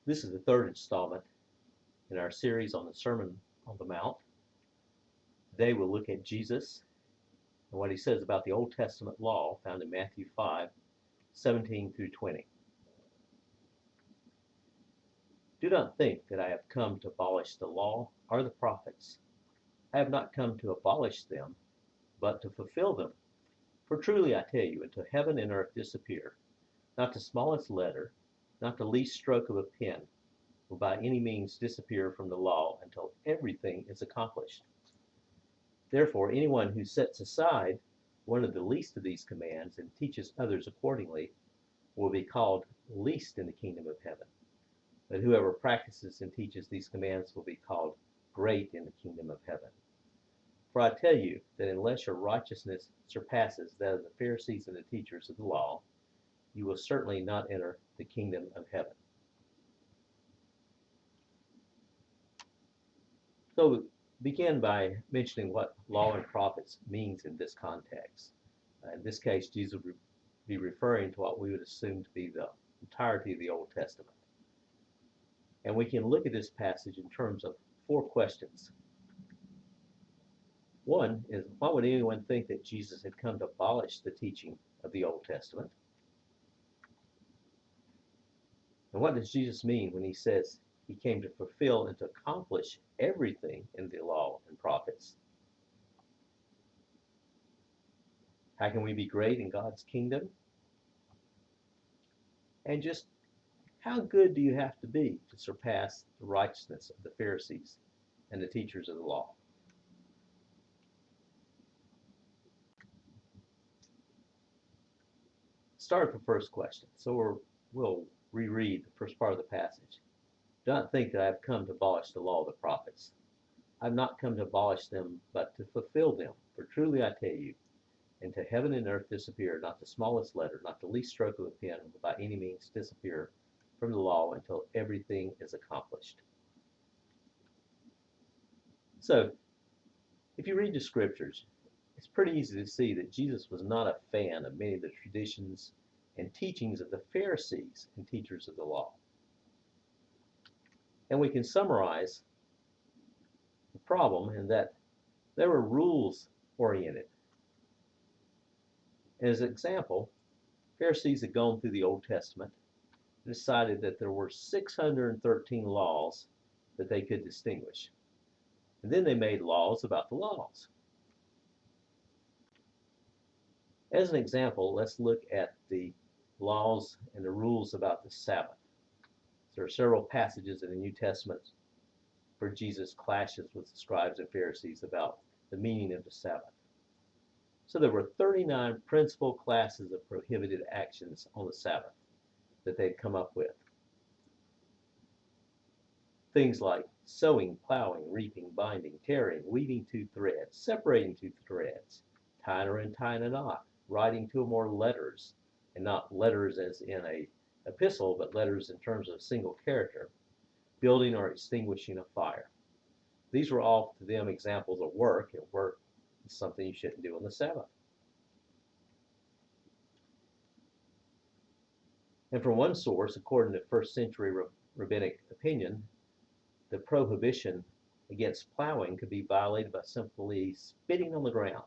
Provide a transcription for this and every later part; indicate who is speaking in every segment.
Speaker 1: This is the third installment in our series on the Sermon on the Mount. Today we'll look at Jesus and what he says about the Old Testament law found in Matthew 5:17 through 20. Do not think that I have come to abolish the law or the prophets. I have not come to abolish them, but to fulfill them. For truly I tell you, until heaven and earth disappear, not the smallest letter, not the least stroke of a pen, will by any means disappear from the law until everything is accomplished. Therefore, anyone who sets aside one of the least of these commands and teaches others accordingly will be called least in the kingdom of heaven. But whoever practices and teaches these commands will be called great in the kingdom of heaven. For I tell you that unless your righteousness surpasses that of the Pharisees and the teachers of the law, you will certainly not enter the kingdom of heaven. So begin by mentioning what law and prophets means in this context. In this case, Jesus would be referring to what we would assume to be the entirety of the Old Testament. And we can look at this passage in terms of four questions. One is, why would anyone think that Jesus had come to abolish the teaching of the Old Testament? And what does Jesus mean when he says he came to fulfill and to accomplish everything in the law and prophets? How can we be great in God's kingdom? And just how good do you have to be to surpass the righteousness of the Pharisees and the teachers of the law? Start with the first question. So we'll reread the first part of the passage. Do not think that I have come to abolish the law of the prophets. I have not come to abolish them, but to fulfill them. For truly I tell you, until heaven and earth disappear, not the smallest letter, not the least stroke of a pen will by any means disappear from the law until everything is accomplished. So, if you read the scriptures, it's pretty easy to see that Jesus was not a fan of many of the traditions and teachings of the Pharisees and teachers of the law. And we can summarize the problem in that they were rules oriented. As an example, Pharisees had gone through the Old Testament and decided that there were 613 laws that they could distinguish. And then they made laws about the laws. As an example, let's look at the laws and the rules about the Sabbath. There are several passages in the New Testament where Jesus clashes with the scribes and Pharisees about the meaning of the Sabbath. So there were 39 principal classes of prohibited actions on the Sabbath that they'd come up with. Things like sowing, plowing, reaping, binding, tearing, weaving two threads, separating two threads, tying or untying a knot, writing two or more letters, and not letters as in a epistle, but letters in terms of a single character, building or extinguishing a fire. These were all to them examples of work, and work is something you shouldn't do on the Sabbath. And from one source, according to first century rabbinic opinion, the prohibition against plowing could be violated by simply spitting on the ground.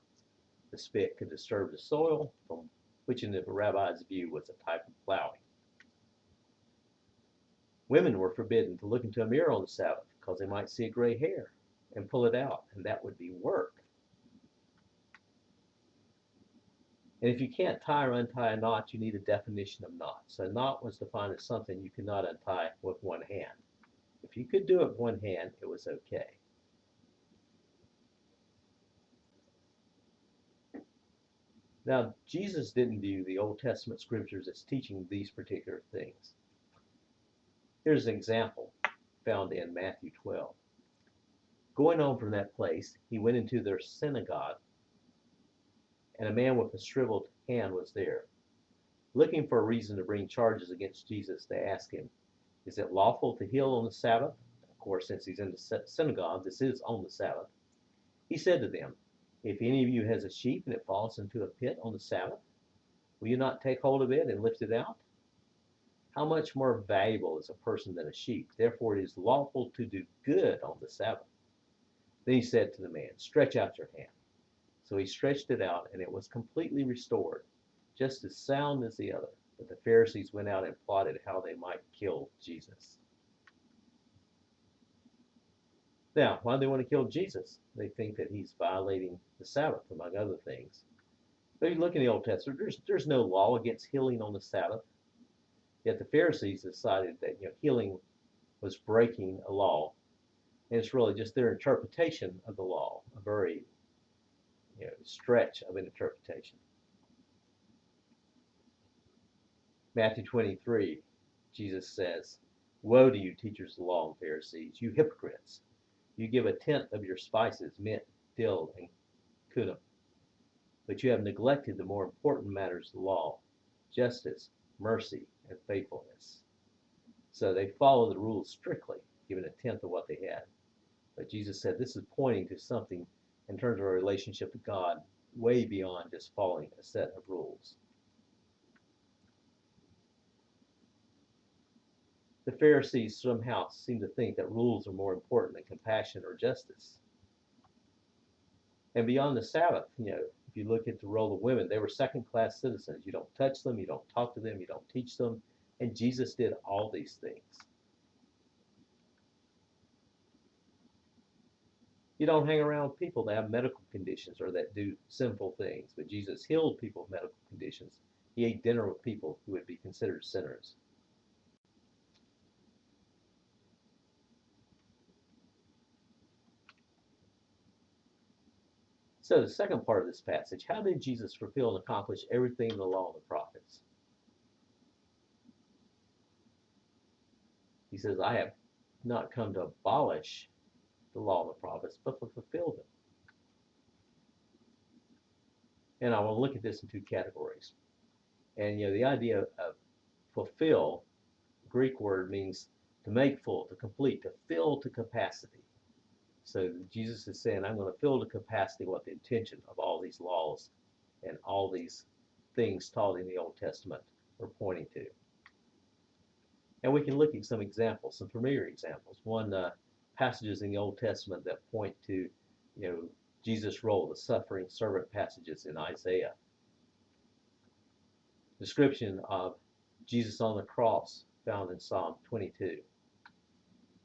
Speaker 1: The spit could disturb the soil, which in the rabbi's view was a type of plowing. Women were forbidden to look into a mirror on the Sabbath because they might see a gray hair and pull it out, and that would be work. And if you can't tie or untie a knot, you need a definition of knots. A knot was defined as something you could not untie with one hand. If you could do it with one hand, it was okay. Now, Jesus didn't view the Old Testament scriptures as teaching these particular things. Here's an example found in Matthew 12. Going on from that place, he went into their synagogue, and a man with a shriveled hand was there. Looking for a reason to bring charges against Jesus, they asked him, is it lawful to heal on the Sabbath? Of course, since he's in the synagogue, this is on the Sabbath. He said to them, if any of you has a sheep and it falls into a pit on the Sabbath, will you not take hold of it and lift it out? how much more valuable is a person than a sheep? Therefore it is lawful to do good on the Sabbath. Then he said to the man, stretch out your hand. So he stretched it out, and it was completely restored, just as sound as the other. But the Pharisees went out and plotted how they might kill Jesus. Now, why do they want to kill Jesus? They think that he's violating the Sabbath, among other things. But if you look in the Old Testament, there's no law against healing on the Sabbath. Yet the Pharisees decided that healing was breaking a law, and it's really just their interpretation of the law, a very stretch of an interpretation. Matthew 23, Jesus says, woe to you, teachers of the law and Pharisees, you hypocrites! You give a tenth of your spices, mint, dill, and cumin, but you have neglected the more important matters of the law, justice, mercy, and faithfulness. So they follow the rules strictly, giving a tenth of what they had. But Jesus said this is pointing to something in terms of our relationship to God way beyond just following a set of rules. The Pharisees somehow seem to think that rules are more important than compassion or justice. And beyond the Sabbath, if you look at the role of women, they were second-class citizens. You don't touch them, you don't talk to them, you don't teach them. And Jesus did all these things. You don't hang around people that have medical conditions or that do sinful things. But Jesus healed people with medical conditions. He ate dinner with people who would be considered sinners. So the second part of this passage, how did Jesus fulfill and accomplish everything in the law and the prophets? He says, I have not come to abolish the law and the prophets, but to fulfill them. And I want to look at this in two categories. And the idea of fulfill, Greek word means to make full, to complete, to fill to capacity. So Jesus is saying, I'm going to fill to capacity what the intention of all these laws and all these things taught in the Old Testament are pointing to. And we can look at some examples, some familiar examples. One, passages in the Old Testament that point to, Jesus' role, the suffering servant passages in Isaiah. Description of Jesus on the cross found in Psalm 22.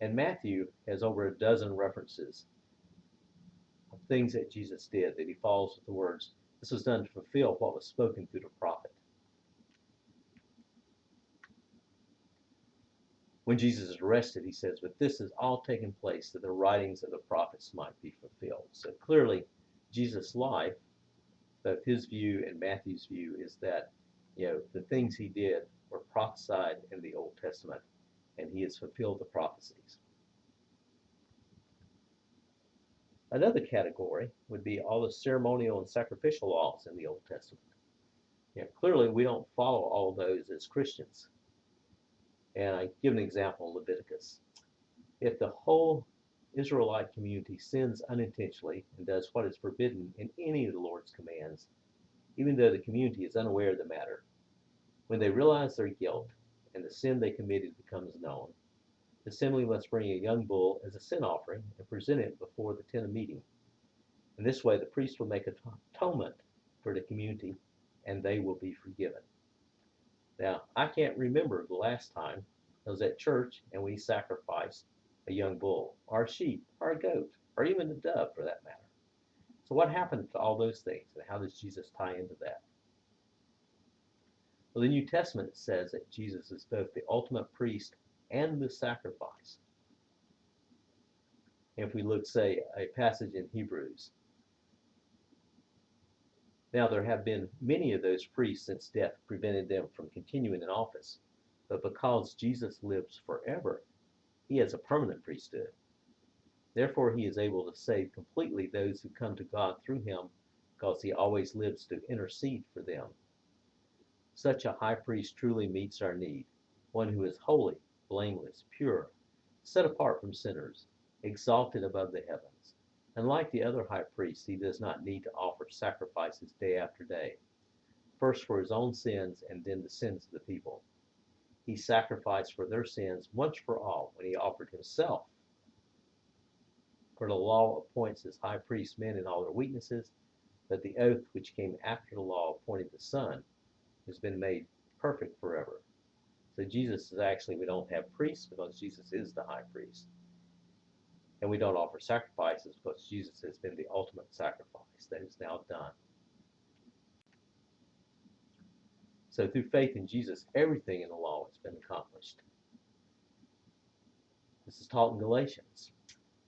Speaker 1: And Matthew has over a dozen references of things that Jesus did that he follows with the words, this was done to fulfill what was spoken through the prophet. When Jesus is arrested, he says, but this has all taken place that the writings of the prophets might be fulfilled. So clearly, Jesus' life, both his view and Matthew's view, is that the things he did were prophesied in the Old Testament, and he has fulfilled the prophecies. Another category would be all the ceremonial and sacrificial laws in the Old Testament. Clearly, we don't follow all those as Christians. And I give an example in Leviticus. If the whole Israelite community sins unintentionally and does what is forbidden in any of the Lord's commands, even though the community is unaware of the matter, when they realize their guilt and the sin they committed becomes known, the assembly must bring a young bull as a sin offering and present it before the tent of meeting. In this way, the priest will make atonement for the community, and they will be forgiven. Now, I can't remember the last time I was at church and we sacrificed a young bull, or a sheep, or a goat, or even a dove for that matter. So what happened to all those things, and how does Jesus tie into that? Well, the New Testament says that Jesus is both the ultimate priest and the sacrifice. If we look, say, a passage in Hebrews. Now, there have been many of those priests since death prevented them from continuing in office. But because Jesus lives forever, he has a permanent priesthood. Therefore, he is able to save completely those who come to God through him, because he always lives to intercede for them. Such a high priest truly meets our need, one who is holy, blameless, pure, set apart from sinners, exalted above the heavens. And like the other high priests, he does not need to offer sacrifices day after day, first for his own sins and then the sins of the people. he sacrificed for their sins once for all when he offered himself. For the law appoints as high priests men in all their weaknesses, but the oath which came after the law appointed the Son has been made perfect forever. So Jesus is actually, we don't have priests because Jesus is the high priest. And we don't offer sacrifices because Jesus has been the ultimate sacrifice that is now done. So through faith in Jesus, everything in the law has been accomplished. This is taught in Galatians.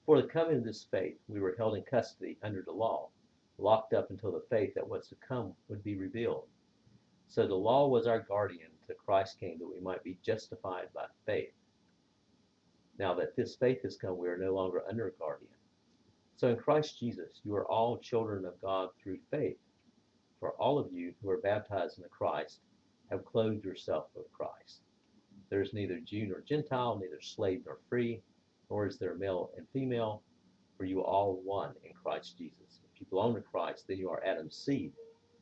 Speaker 1: For the coming of this faith, we were held in custody under the law, locked up until the faith that was to come would be revealed. So the law was our guardian till Christ came that we might be justified by faith. Now that this faith has come, we are no longer under a guardian. So in Christ Jesus, you are all children of God through faith. For all of you who are baptized into Christ have clothed yourself with Christ. There is neither Jew nor Gentile, neither slave nor free, nor is there male and female, for you are all one in Christ Jesus. If you belong to Christ, then you are Adam's seed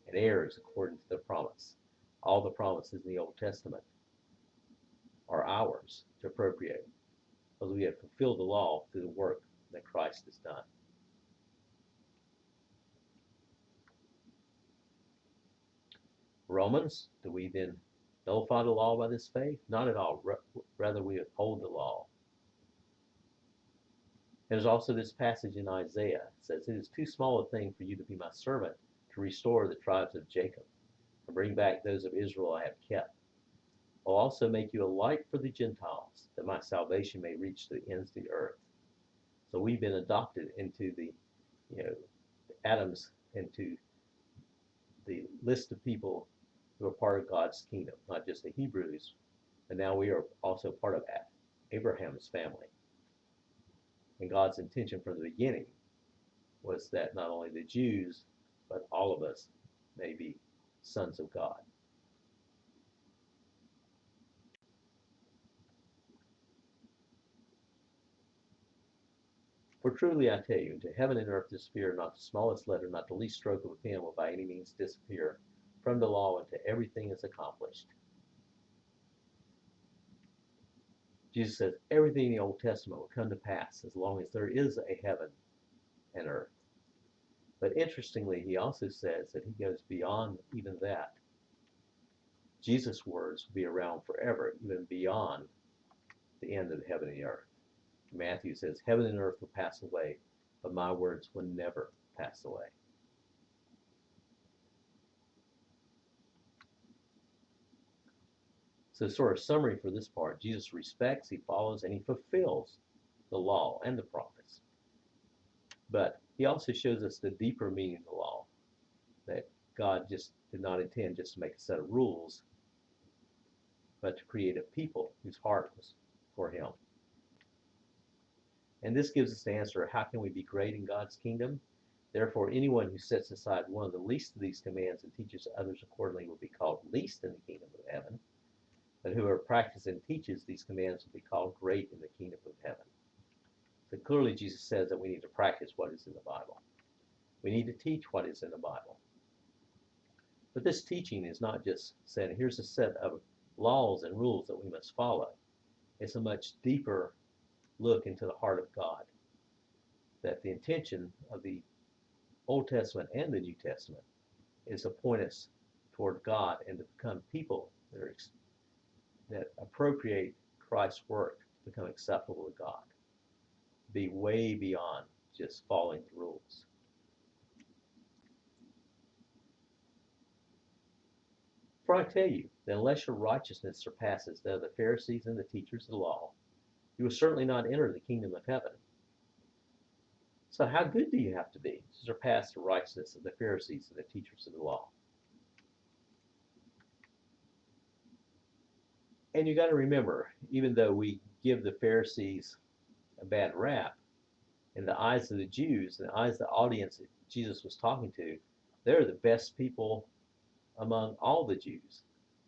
Speaker 1: and heirs according to the promise. All the promises in the Old Testament are ours to appropriate, because we have fulfilled the law through the work that Christ has done. Romans, do we then nullify the law by this faith? Not at all. Rather, we uphold the law. There's also this passage in Isaiah. It says, "It is too small a thing for you to be my servant, to restore the tribes of Jacob, and bring back those of Israel I have kept. I'll also make you a light for the Gentiles, that my salvation may reach to the ends of the earth." So we've been adopted into the, Adam's, into the list of people who are part of God's kingdom, not just the Hebrews, but now we are also part of Abraham's family. And God's intention from the beginning was that not only the Jews, but all of us may be sons of God. For truly I tell you, into heaven and earth disappear, not the smallest letter, not the least stroke of a pen will by any means disappear from the law until everything is accomplished. Jesus says everything in the Old Testament will come to pass as long as there is a heaven and earth. But interestingly, he also says that he goes beyond even that. Jesus' words will be around forever, even beyond the end of the heaven and the earth. Matthew says, "Heaven and earth will pass away, but my words will never pass away." So sort of summary for this part, Jesus respects, he follows, and he fulfills the law and the prophets. But he also shows us the deeper meaning of the law, that God just did not intend just to make a set of rules, but to create a people whose heart was for him. And this gives us the answer, how can we be great in God's kingdom? Therefore, anyone who sets aside one of the least of these commands and teaches others accordingly will be called least in the kingdom of heaven. But whoever practices and teaches these commands will be called great in the kingdom of heaven. So clearly Jesus says that we need to practice what is in the Bible. We need to teach what is in the Bible. But this teaching is not just saying, here's a set of laws and rules that we must follow. It's a much deeper look into the heart of God. That the intention of the Old Testament and the New Testament is to point us toward God and to become people that appropriate Christ's work to become acceptable to God. Be way beyond just following the rules. For I tell you that unless your righteousness surpasses that of the Pharisees and the teachers of the law, you will certainly not enter the kingdom of heaven. So how good do you have to be to surpass the righteousness of the Pharisees and the teachers of the law? And you got to remember, even though we give the Pharisees a bad rap, in the eyes of the Jews, in the eyes of the audience that Jesus was talking to, they're the best people among all the Jews.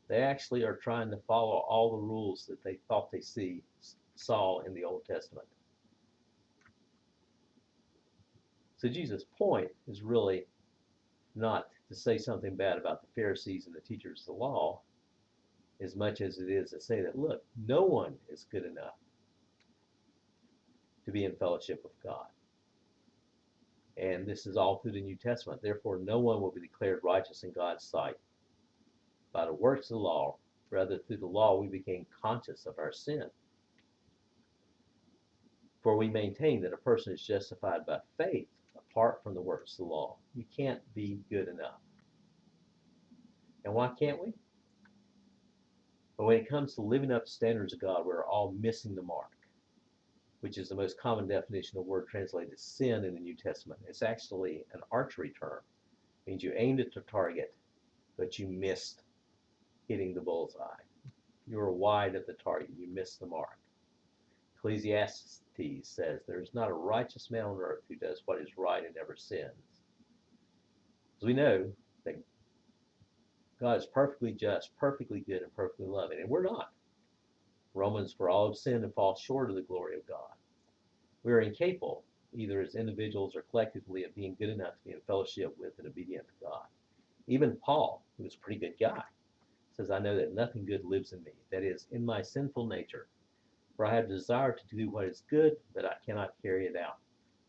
Speaker 1: They actually are trying to follow all the rules that they thought they saw in the Old Testament. So Jesus' point is really not to say something bad about the Pharisees and the teachers of the law, as much as it is to say that, look, no one is good enough to be in fellowship with God. And this is all through the New Testament. Therefore, no one will be declared righteous in God's sight by the works of the law. Rather, through the law, we became conscious of our sin. For we maintain that a person is justified by faith apart from the works of the law. You can't be good enough. And why can't we? But when it comes to living up to standards of God, we're all missing the mark, which is the most common definition of the word translated as sin in the New Testament. It's actually an archery term. It means you aimed at the target, but you missed hitting the bullseye. You were wide of the target. You missed the mark. Ecclesiastes says, there is not a righteous man on earth who does what is right and never sins. As we know that God is perfectly just, perfectly good, and perfectly loving, and we're not. Romans, for all have sinned and fall short of the glory of God. We are incapable, either as individuals or collectively, of being good enough to be in fellowship with and obedient to God. Even Paul, who was a pretty good guy, says, I know that nothing good lives in me, that is, in my sinful nature. For I have desire to do what is good, but I cannot carry it out.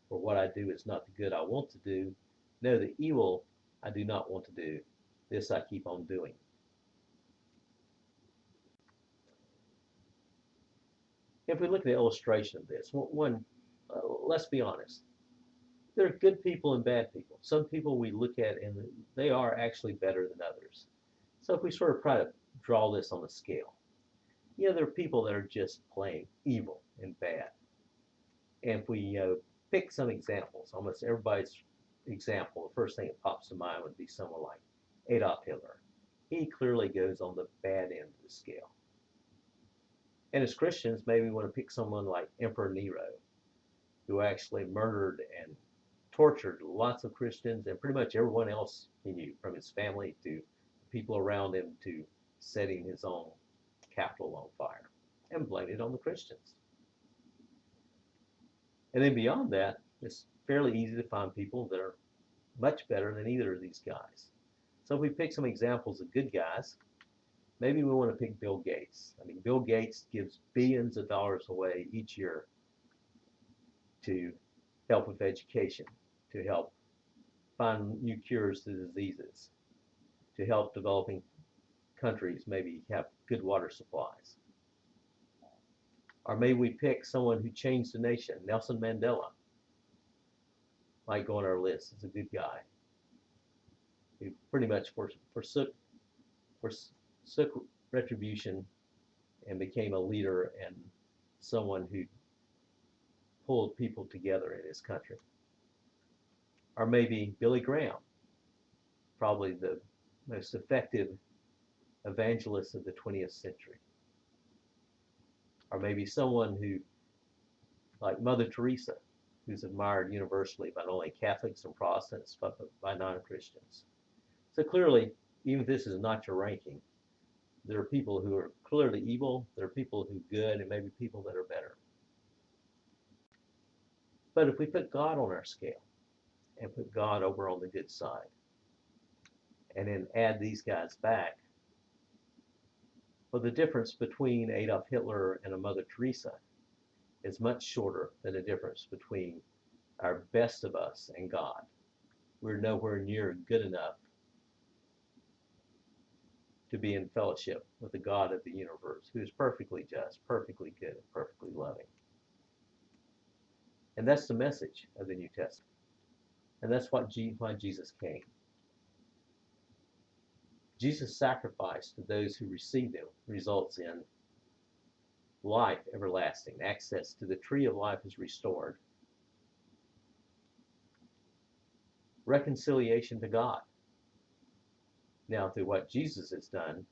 Speaker 1: For what I do is not the good I want to do. No, the evil I do not want to do, this I keep on doing. If we look at the illustration of this, let's be honest. There are good people and bad people. Some people we look at and they are actually better than others. So if we sort of try to draw this on a scale, there are people that are just plain evil and bad. And if we pick some examples, almost everybody's example, the first thing that pops to mind would be someone like Adolf Hitler. He clearly goes on the bad end of the scale. And as Christians, maybe we want to pick someone like Emperor Nero, who actually murdered and tortured lots of Christians and pretty much everyone else he knew, from his family to people around him to setting his own capital on fire, and blamed it on the Christians. And then beyond that, it's fairly easy to find people that are much better than either of these guys. So if we pick some examples of good guys, maybe we want to pick Bill Gates. I mean, Bill Gates gives billions of dollars away each year to help with education, to help find new cures to diseases, to help developing countries maybe have good water supplies. Or maybe we pick someone who changed the nation. Nelson Mandela might go on our list as a good guy, who pretty much forsook retribution and became a leader and someone who pulled people together in his country. Or maybe Billy Graham, probably the most effective evangelist of the 20th century. Or maybe someone who, like Mother Teresa, who's admired universally by not only Catholics and Protestants, but by non-Christians. So clearly, even if this is not your ranking, there are people who are clearly evil, there are people who are good, and maybe people that are better. But if we put God on our scale, and put God over on the good side, and then add these guys back, well, the difference between Adolf Hitler and a Mother Teresa is much shorter than the difference between our best of us and God. We're nowhere near good enough to be in fellowship with the God of the universe, who is perfectly just, perfectly good, and perfectly loving. And that's the message of the New Testament. And that's why Jesus came. Jesus' sacrifice to those who receive him results in life everlasting. Access to the tree of life is restored. Reconciliation to God. Now, through what Jesus has done,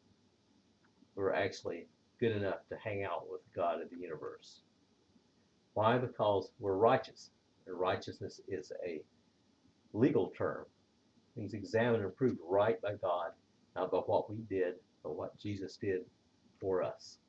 Speaker 1: we're actually good enough to hang out with God of the universe. Why? Because we're righteous. And righteousness is a legal term. It means examined and proved right by God, not by what we did, but what Jesus did for us.